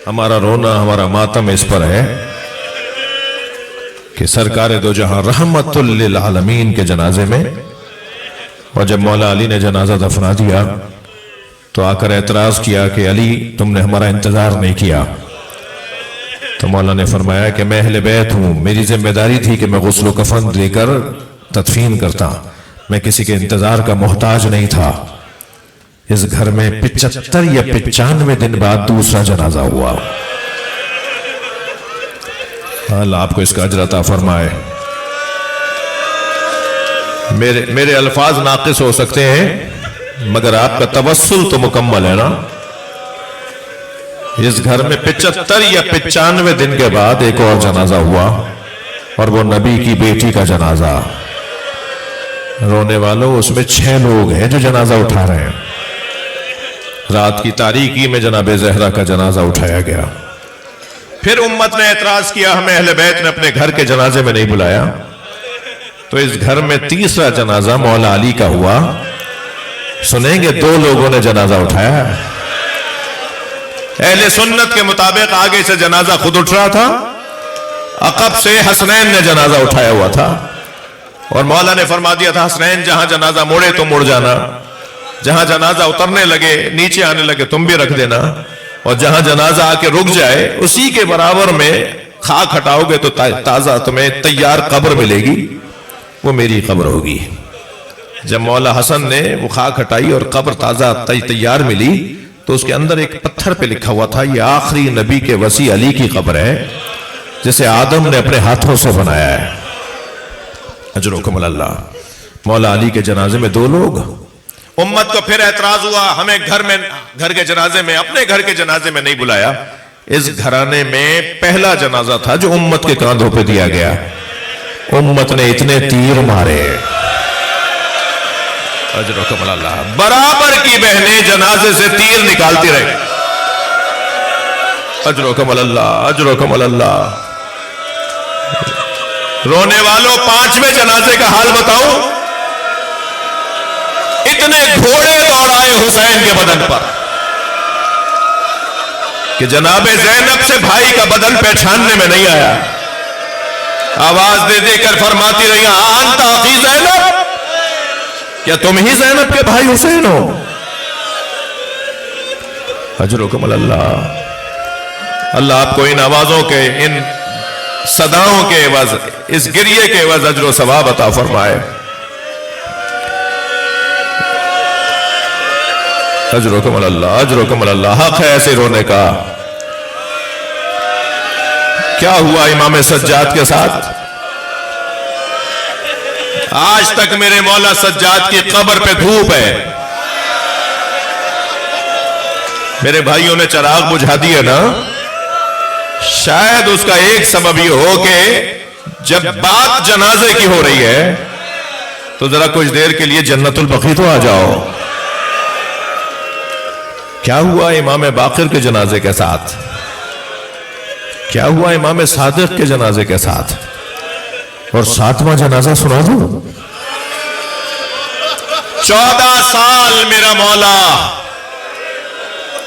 ہمارا رونا، ہمارا ماتم اس پر ہے کہ سرکار دو جہاں رحمت للعالمین کے جنازے میں، اور جب مولا علی نے جنازہ دفنا دیا تو آ کر اعتراض کیا کہ علی تم نے ہمارا انتظار نہیں کیا. تو مولا نے فرمایا کہ میں اہل بیت ہوں، میری ذمہ داری تھی کہ میں غسل و کفن دے کر تدفین کرتا، میں کسی کے انتظار کا محتاج نہیں تھا. اس گھر میں 75 یا 95 دن بعد دوسرا جنازہ ہوا. اللہ آپ کو اس کا اجر عطا فرمائے. میرے الفاظ ناقص ہو سکتے ہیں مگر آپ کا توسل تو مکمل ہے نا. اس گھر میں 75 یا 95 دن کے بعد ایک اور جنازہ ہوا، اور وہ نبی کی بیٹی کا جنازہ. رونے والوں اس میں 6 لوگ ہیں جو جنازہ اٹھا رہے ہیں. رات کی تاریکی میں جناب زہرا کا جنازہ اٹھایا گیا. پھر امت نے اعتراض کیا ہمیں اہل بیت نے اپنے گھر کے جنازے میں نہیں بلایا. تو اس گھر میں تیسرا جنازہ مولا علی کا ہوا. سنیں گے 2 لوگوں نے جنازہ اٹھایا. اہل سنت کے مطابق آگے سے جنازہ خود اٹھ رہا تھا، عقب سے حسنین نے جنازہ اٹھایا ہوا تھا. اور مولا نے فرما دیا تھا حسنین جہاں جنازہ مڑے تو مڑ جانا، جہاں جنازہ اترنے لگے نیچے آنے لگے تم بھی رکھ دینا، اور جہاں جنازہ آ کے رک جائے اسی کے برابر میں خاک ہٹاؤ گے تو تازہ تمہیں تیار قبر ملے گی، وہ میری قبر ہوگی. جب مولا حسن نے وہ خاک ہٹائی اور قبر تازہ تیار ملی تو اس کے اندر ایک پتھر پہ لکھا ہوا تھا یہ آخری نبی کے وصی علی کی قبر ہے جسے آدم نے اپنے ہاتھوں سے بنایا ہے. اجرکم اللہ. مولا علی کے جنازے میں 2 لوگ. امت کو پھر اعتراض ہوا ہمیں گھر کے جنازے میں، اپنے گھر کے جنازے میں نہیں بلایا. اس گھرانے میں پہلا جنازہ تھا جو امت کے کاندھوں پہ دیا گیا. امت نے اتنے تیر مارے، اجرکم اللہ، برابر کی بہنیں جنازے سے تیر نکالتی رہی. اجرکم اللہ، اجرکم اللہ. رونے والوں 5ویں جنازے کا حال بتاؤں. اتنے گھوڑے دوڑائے حسین کے بدن پر کہ جناب زینب سے بھائی کا بدن پہچاننے میں نہیں آیا. آواز دے دے کر فرماتی رہی انت اخی زینب، کیا تم ہی زینب کے بھائی حسین ہو؟ اجرکم اللہ. اللہ آپ کو ان آوازوں کے، ان صداؤں کے عوض، اس گریے کے عوض اجر و ثواب عطا فرمائے. اجرکم اللہ، اجرکم اللہ. حق ہے ایسے رونے کا. کیا ہوا امام سجاد کے ساتھ؟ آج تک میرے مولا سجاد کی قبر پہ دھوپ ہے. میرے بھائیوں نے چراغ بجھا دیے نا. شاید اس کا ایک سبب یہ ہو کہ جب بات جنازے کی ہو رہی ہے تو ذرا کچھ دیر کے لیے جنت البقیع تو آ جاؤ. کیا ہوا امام باقر کے جنازے کے ساتھ؟ کیا ہوا امام صادق کے جنازے کے ساتھ؟ اور 7واں جنازہ سنا دوں. 14 سال میرا مولا.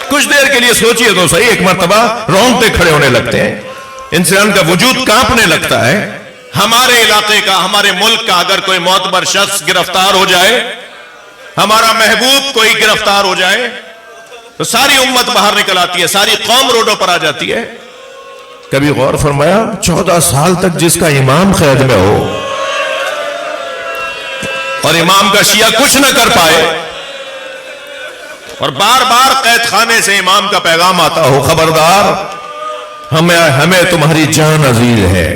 کچھ دیر کے لیے سوچئے تو صحیح، ایک مرتبہ رونگٹے کھڑے ہونے لگتے ہیں، انسان کا وجود کانپنے لگتا ہے. ہمارے علاقے کا، ہمارے ملک کا اگر کوئی معتبر شخص گرفتار ہو جائے، ہمارا محبوب کوئی گرفتار ہو جائے تو ساری امت باہر نکل آتی ہے، ساری قوم روڈوں پر آ جاتی ہے. کبھی غور فرمایا 14 سال تک جس کا امام قید میں ہو اور امام کا شیعہ کچھ نہ کر پائے، اور بار بار قید خانے سے امام کا پیغام آتا ہو خبردار ہمیں تمہاری جان عزیز ہے،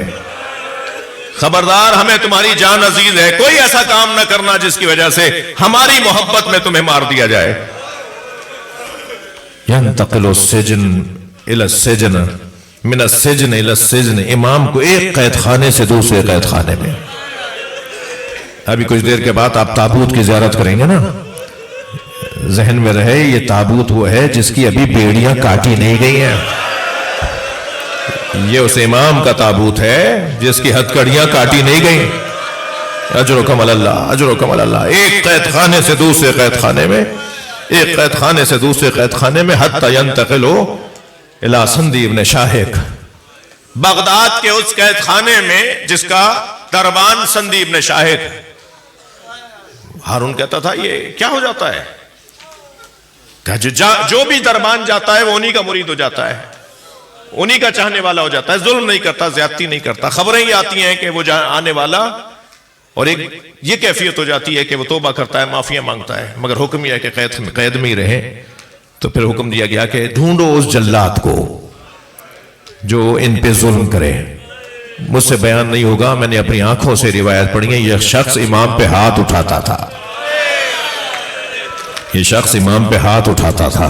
خبردار ہمیں تمہاری جان عزیز ہے، کوئی ایسا کام نہ کرنا جس کی وجہ سے ہماری محبت میں تمہیں مار دیا جائے. ينتقل السجن الى السجن من السجن الى السجن. امام کو ایک قید خانے سے دوسرے قید خانے میں. ابھی کچھ دیر کے بعد آپ تابوت کی زیارت کریں گے نا، ذہن میں رہے یہ تابوت وہ ہے جس کی ابھی بیڑیاں کاٹی نہیں گئی ہیں. یہ اس امام کا تابوت ہے جس کی ہتکڑیاں کاٹی نہیں گئی. اجرکم اللہ، اجرکم اللہ. ایک قید خانے سے دوسرے قید خانے میں، ایک قید خانے سے دوسرے قید خانے میں، حتی ینتقلوا الی سندی ابن شاہق. بغداد کے اس قید خانے میں جس کا دربان سندی ابن شاہق. ہارون کہتا تھا یہ کیا ہو جاتا ہے کہ جو بھی دربان جاتا ہے وہ انہی کا مرید ہو جاتا ہے، انہی کا چاہنے والا ہو جاتا ہے، ظلم نہیں کرتا، زیادتی نہیں کرتا. خبریں یہ آتی ہیں کہ وہ آنے والا، اور ایک یہ کیفیت ہو جاتی ہے کہ وہ توبہ کرتا ہے، معافیاں مانگتا ہے، مگر حکم یہ ہے کہ قید میں ہی رہے. تو پھر حکم دیا گیا کہ ڈھونڈو اس جلاد کو جو ان پہ ظلم کرے. مجھ سے بیان نہیں ہوگا، میں نے اپنی آنکھوں سے روایت پڑھی ہے. یہ شخص امام پہ ہاتھ اٹھاتا تھا، یہ شخص امام پہ ہاتھ اٹھاتا تھا،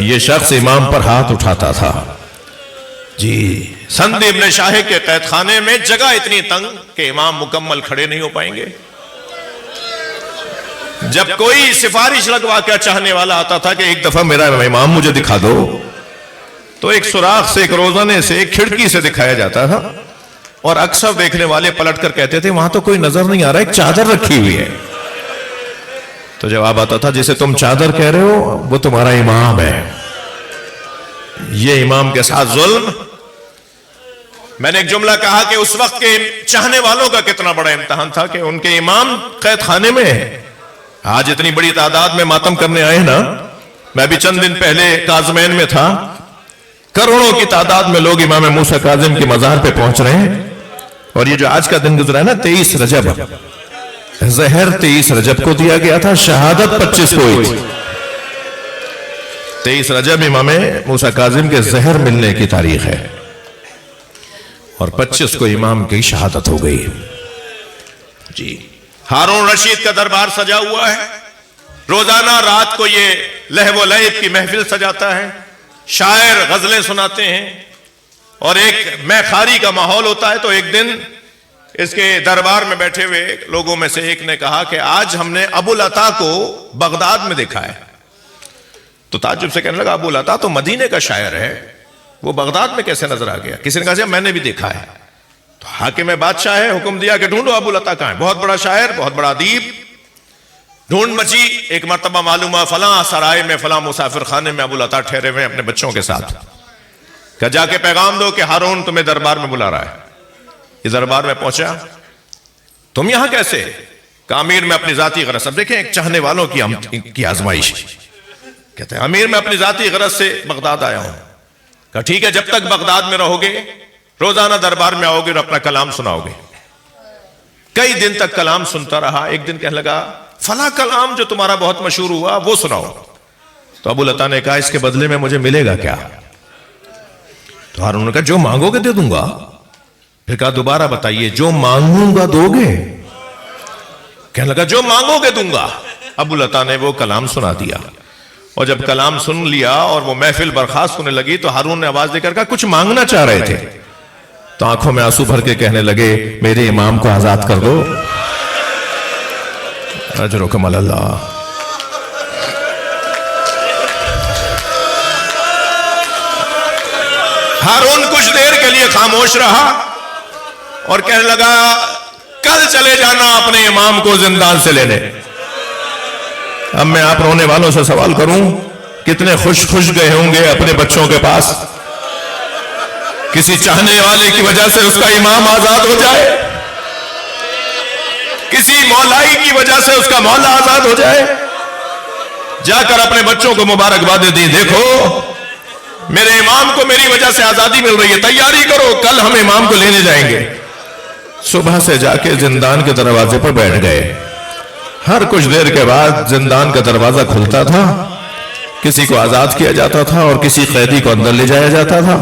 یہ شخص امام پر ہاتھ اٹھاتا تھا. جی سند ابن شاہق کے قید خانے میں جگہ اتنی تنگ کہ امام مکمل کھڑے نہیں ہو پائیں گے. جب کوئی سفارش لگوا کے چاہنے والا آتا تھا کہ ایک دفعہ میرا امام مجھے دکھا دو، تو ایک سوراخ سے، ایک روزنے سے، ایک کھڑکی سے دکھایا جاتا تھا، اور اکثر دیکھنے والے پلٹ کر کہتے تھے وہاں تو کوئی نظر نہیں آ رہا، ایک چادر رکھی ہوئی ہے. تو جواب آتا تھا جسے تم چادر کہہ رہے ہو وہ تمہارا امام ہے. یہ امام کے ساتھ ظلم. میں نے ایک جملہ کہا کہ اس وقت کے چاہنے والوں کا کتنا بڑا امتحان تھا کہ ان کے امام قید خانے میں ہے. آج اتنی بڑی تعداد میں ماتم کرنے آئے نا. میں بھی چند دن پہلے کاظمین میں تھا، کروڑوں کی تعداد میں لوگ امام موسیٰ کاظم کے مزار پہ پہنچ رہے ہیں. اور یہ جو آج کا دن گزرا ہے نا 23 رجب، زہر 23 رجب کو دیا گیا تھا، شہادت 25 کو ہوئی تھی. 23 رجب امام موسیٰ کاظم کے زہر ملنے کی تاریخ ہے، اور 25 کو امام کی شہادت ہو گئی. جی ہارون رشید کا دربار سجا ہوا ہے. روزانہ رات کو یہ لہو و لعب کی محفل سجاتا ہے، شاعر غزلیں سناتے ہیں، اور ایک میخاری کا ماحول ہوتا ہے. تو ایک دن اس کے دربار میں بیٹھے ہوئے لوگوں میں سے ایک نے کہا کہ آج ہم نے ابو العطا کو بغداد میں دیکھا ہے. تو تعجب سے کہنے لگا ابو العطا تو مدینے کا شاعر ہے، وہ بغداد میں کیسے نظر آ گیا؟ کسی نے کہا میں نے بھی دیکھا ہے. تو حاکم بادشاہ ہے، حکم دیا کہ ڈھونڈو ابو العطا کہاں ہے. بہت بڑا شاعر، بہت بڑا ادیب. ڈھونڈ مچی. ایک مرتبہ معلوم ہوا فلاں سرائے میں، فلاں مسافر خانے میں ابو العطا ٹھہرے ہوئے اپنے بچوں کے ساتھ. کہ جا کے پیغام دو کہ ہارون تمہیں دربار میں بلا رہا ہے. یہ دربار میں پہنچا. تم یہاں کیسے؟ کہ امیر میں اپنی ذاتی غرض. اب دیکھیں ایک چاہنے والوں کی آزمائش. کہتے ہیں امیر میں اپنی ذاتی غرض سے بغداد آیا ہوں. کہا ٹھیک ہے، جب تک بغداد میں رہو گے روزانہ دربار میں آؤ گے اور اپنا کلام سناؤ گے. کئی دن تک کلام سنتا رہا. ایک دن کہنے لگا فلاں کلام جو تمہارا بہت مشہور ہوا وہ سناؤ. تو ابو العطا نے کہا اس کے بدلے میں مجھے ملے گا کیا؟ تو ہارون نے کہا جو مانگو گے دے دوں گا. پھر کہا دوبارہ بتائیے جو مانگوں گا دو گے؟ کہنے لگا جو مانگو گے دوں گا. ابو العطا نے وہ کلام سنا دیا، اور جب کلام سن لیا اور وہ محفل برخاست ہونے لگی تو ہارون نے آواز دے کر کہا کچھ مانگنا چاہ رہے تھے. تو آنکھوں میں آنسو بھر کے کہنے لگے میرے امام کو آزاد کر دو. اجرکم اللہ. ہارون کچھ دیر کے لیے خاموش رہا اور کہنے لگا کل چلے جانا اپنے امام کو زندان سے لینے. اب میں آپ رونے والوں سے سوال کروں کتنے خوش گئے ہوں گے اپنے بچوں کے پاس، کسی چاہنے والے کی وجہ سے اس کا امام آزاد ہو جائے، کسی مولائی کی وجہ سے اس کا مولا آزاد ہو جائے. جا کر اپنے بچوں کو مبارکباد دی، دیکھو میرے امام کو میری وجہ سے آزادی مل رہی ہے، تیاری کرو کل ہم امام کو لینے جائیں گے. صبح سے جا کے زندان کے دروازے پر بیٹھ گئے. ہر کچھ دیر کے بعد زندان کا دروازہ کھلتا تھا، کسی کو آزاد کیا جاتا تھا اور کسی قیدی کو اندر لے جایا جاتا تھا.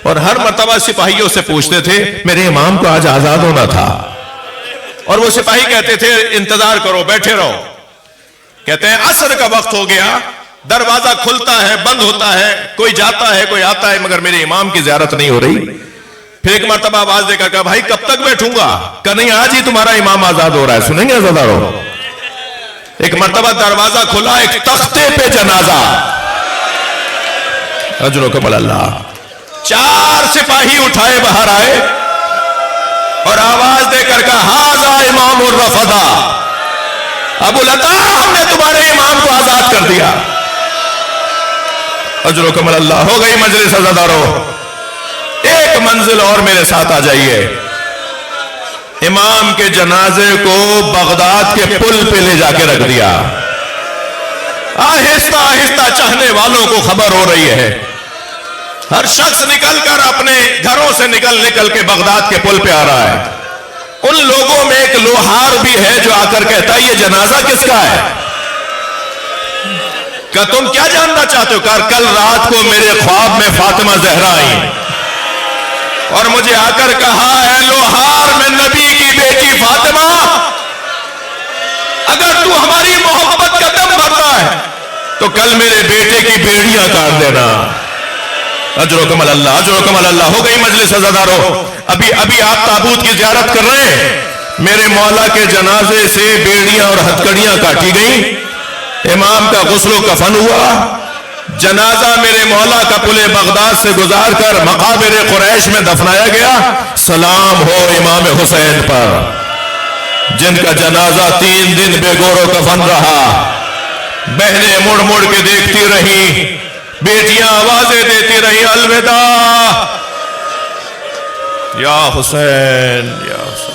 اور ہر مرتبہ سپاہیوں سے پوچھتے تھے میرے امام کو آج آزاد ہونا تھا، اور وہ سپاہی کہتے تھے انتظار کرو بیٹھے رہو. کہتے ہیں عصر کا وقت ہو گیا، دروازہ کھلتا ہے بند ہوتا ہے، کوئی جاتا ہے کوئی آتا ہے، مگر میرے امام کی زیارت نہیں ہو رہی. پھر ایک مرتبہ آواز دے کر کہا بھائی کب تک بیٹھوں گا؟ کہ نہیں آج ہی تمہارا امام آزاد ہو رہا ہے، سنیں گے عزادارو؟ ایک مرتبہ دروازہ کھلا، ایک تختے پہ جنازہ، اجرکم اللہ، 4 سپاہی اٹھائے باہر آئے اور آواز دے کر کہا ہاذا امام الرفضہ، ابو لتا ہم نے تمہارے امام کو آزاد کر دیا۔ اجرکم اللہ، ہو گئی مجلس عزادارو، ایک منزل اور میرے ساتھ آ جائیے۔ امام کے جنازے کو بغداد کے پل پہ لے جا کے رکھ دیا، آہستہ آہستہ چاہنے والوں کو خبر ہو رہی ہے، ہر شخص نکل کر اپنے گھروں سے نکل کے بغداد کے پل پہ آ رہا ہے۔ ان لوگوں میں ایک لوہار بھی ہے جو آ کر کہتا ہے یہ جنازہ کس کا ہے؟ کہ تم کیا جاننا چاہتے ہو؟ کل رات کو میرے خواب میں فاطمہ زہرا آئی اور مجھے آ کر کہا اے لوہار، میں نبی کی بیٹی فاطمہ، اگر تو ہماری محبت کا دم بھرتا ہے تو کل میرے بیٹے کی بیڑیاں کاٹ دینا۔ اجرکم اللہ، اجرکم اللہ، ہو گئی مجلس عزادارو۔ ابھی آپ تابوت کی زیارت کر رہے ہیں، میرے مولا کے جنازے سے بیڑیاں اور ہتکڑیاں کاٹی گئیں، امام کا غسل و کفن ہوا، جنازہ میرے مولا کا پل بغداد سے گزار کر مقابر قریش میں دفنایا گیا۔ سلام ہو امام حسین پر جن کا جنازہ 3 دن بے گور و کفن رہا، بہنیں مڑ مڑ کے دیکھتی رہیں، بیٹیاں آوازیں دیتی رہیں الوداع یا حسین یا حسین۔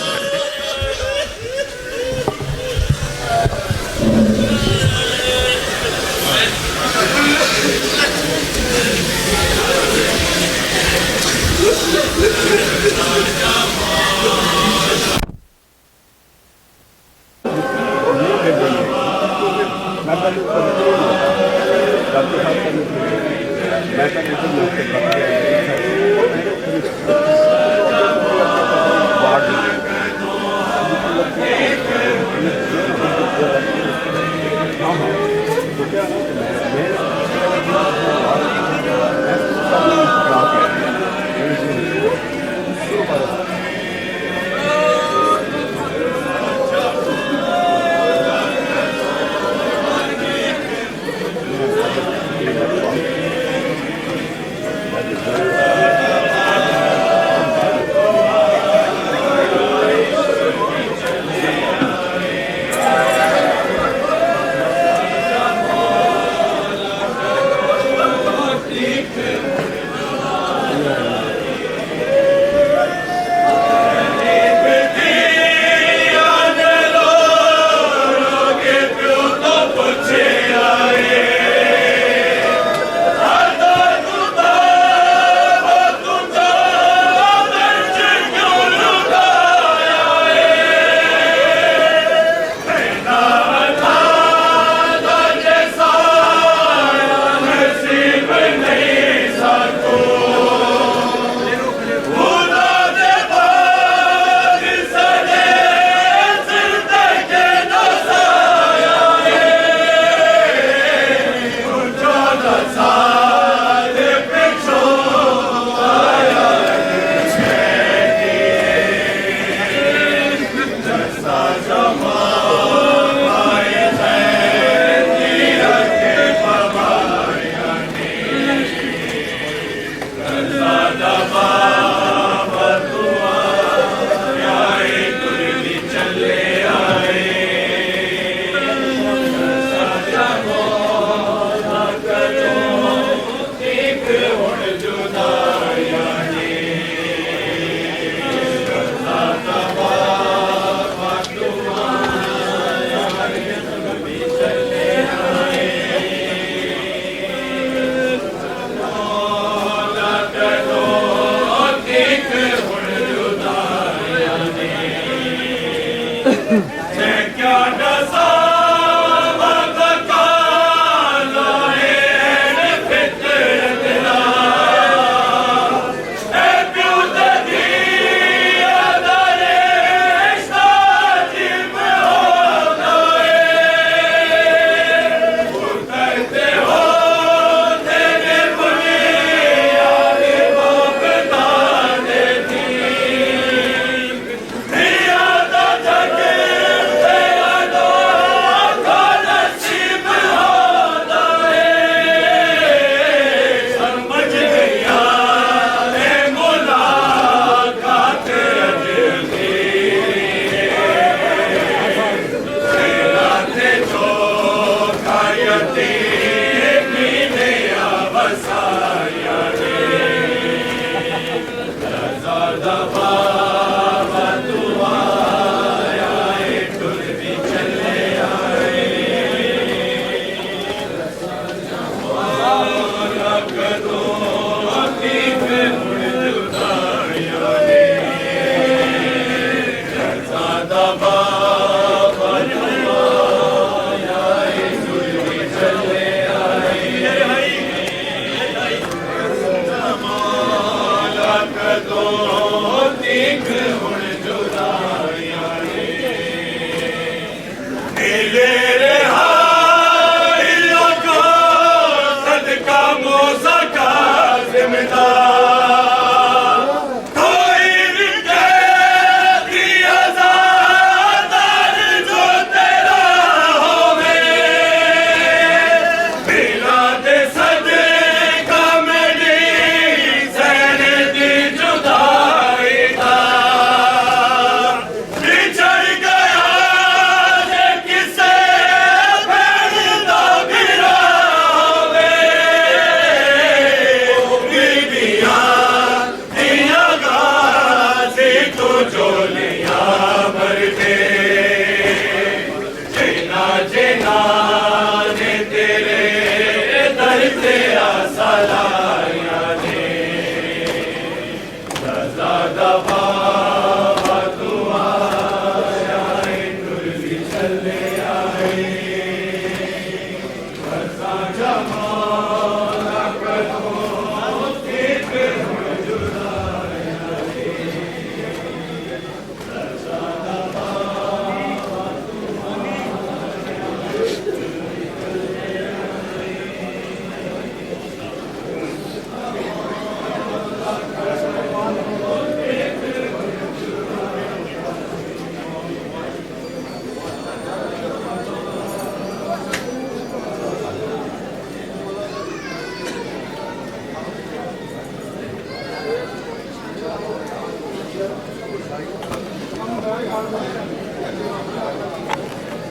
لا